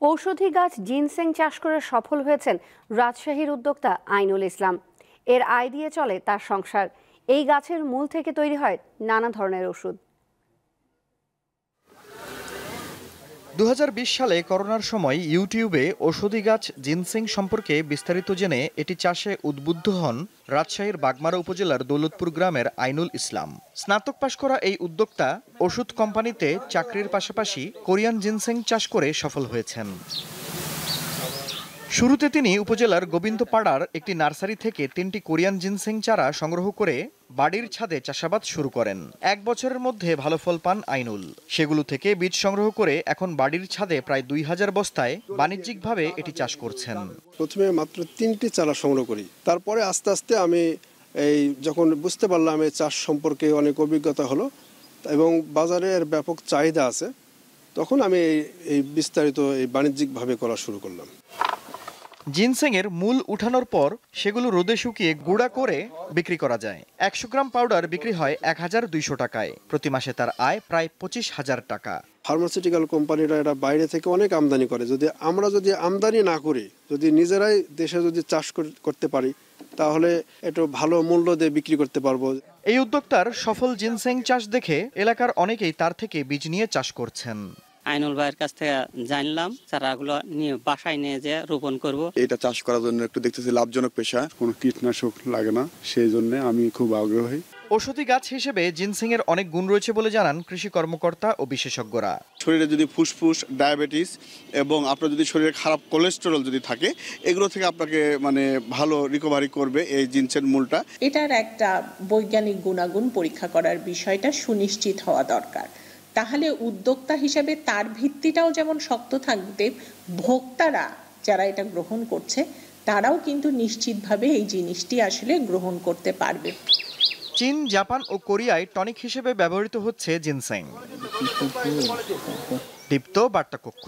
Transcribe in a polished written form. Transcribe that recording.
ঔষধি গাছ জিনসেং চাষ করে সফল হয়েছেন রাজশাহীর উদ্যোক্তা আইনুল ইসলাম। এর আয় দিয়ে চলে তার সংসার। এই গাছের মূল থেকে তৈরি হয় নানা ধরনের ওষুধ। 2020 সালে করোনার সময় ইউটিউবে ঔষধি গাছ জিনসেং সম্পর্কে বিস্তারিত জেনে এটি চাষে উদ্বুদ্ধ হন রাজশাহীর বাগমারা উপজেলার দৌলতপুর গ্রামের আইনুল ইসলাম। স্নাতক পাশ করা এই উদ্যোক্তা ওষুধ কোম্পানিতে চাকরির পাশাপাশি কোরিয়ান জিনসেং চাষ করে সফল হয়েছেন। শুরুতে তিনি উপজেলার গোবিন্দপাড়ার একটি নার্সারি থেকে 3টি কোরিয়ান জিনসেং চারা সংগ্রহ করে বাড়ির ছাদে চাষাবাদ শুরু করেন। 1 বছরের মধ্যে ভালো ফল পান আইনুল। সেগুলো থেকে বীজ সংগ্রহ করে এখন বাড়ির ছাদে প্রায় 2000 বস্তায় বাণিজ্যিকভাবে এটি চাষ করছেন। প্রথমে মাত্র 3টি চারা সংগ্রহ করি, তারপরে আস্তে আস্তে আমি যখন বুঝতে পারলাম এই চাষ সম্পর্কে অনেক অভিজ্ঞতা হলো এবং বাজারের ব্যাপক চাহিদা আছে, তখন আমি এই বিস্তারিত বাণিজ্যিকভাবে করা শুরু করলাম। জিনসেংয়ের মূল উঠানোর পর সেগুলো রোদে শুকিয়ে গুঁড়া করে বিক্রি করা যায়। 100 গ্রাম পাউডার বিক্রি হয় 1200 টাকায়। প্রতি মাসে তার আয় প্রায় 25,000 টাকা। ফার্মাসিউটিক্যাল কোম্পানিরা এটা বাইরে থেকে অনেক আমদানি করে। আমরা যদি আমদানি না করি, যদি নিজেরাই দেশে যদি চাষ করতে পারি, তাহলে একটু ভালো মূল্য দিয়ে বিক্রি করতে পারবো। এই উদ্যোক্তার সফল জিনসেং চাষ দেখে এলাকার অনেকেই তার থেকে বীজ নিয়ে চাষ করছেন। আইনুল ভাইয়ের কাছ থেকে জানলাম চারাগুলো নিয়ে বাসায় নিয়ে যে রোপণ করব। এটা চাষ করার জন্য একটু দেখতেছি লাভজনক পেশা, কোনো কীটনাশক লাগে না, সেই জন্য আমি খুব আগ্রহী। ঔষধি গাছ হিসেবে জিনসেংয়ের অনেক গুণ রয়েছে বলে জানান কৃষি কর্মকর্তা ও বিশেষজ্ঞরা। শরীরে যদি ফুসফুস, ডায়াবেটিস এবং আপনার যদি শরীরে খারাপ কোলেস্টেরল যদি থাকে, এগুলো থেকে আপনাকে ভালো রিকভারি করবে এই জিনসেং মূলটা। এটার একটা বৈজ্ঞানিক গুণাগুণ পরীক্ষা করার বিষয়টা সুনিশ্চিত হওয়া দরকার। তাহলে উদ্যোক্তা হিসেবে তার ভিত্তিটাও যেমন শক্ত থাকবে, ভোক্তারা যারা এটা গ্রহণ করছে তারাও কিন্তু নিশ্চিতভাবে এই জিনিসটি আসলে গ্রহণ করতে পারবে। চীন, জাপান ও কোরিয়ায় টনিক হিসেবে ব্যবহৃত হচ্ছে জিনসেং। দীপ্ত বার্তা কক্ষ।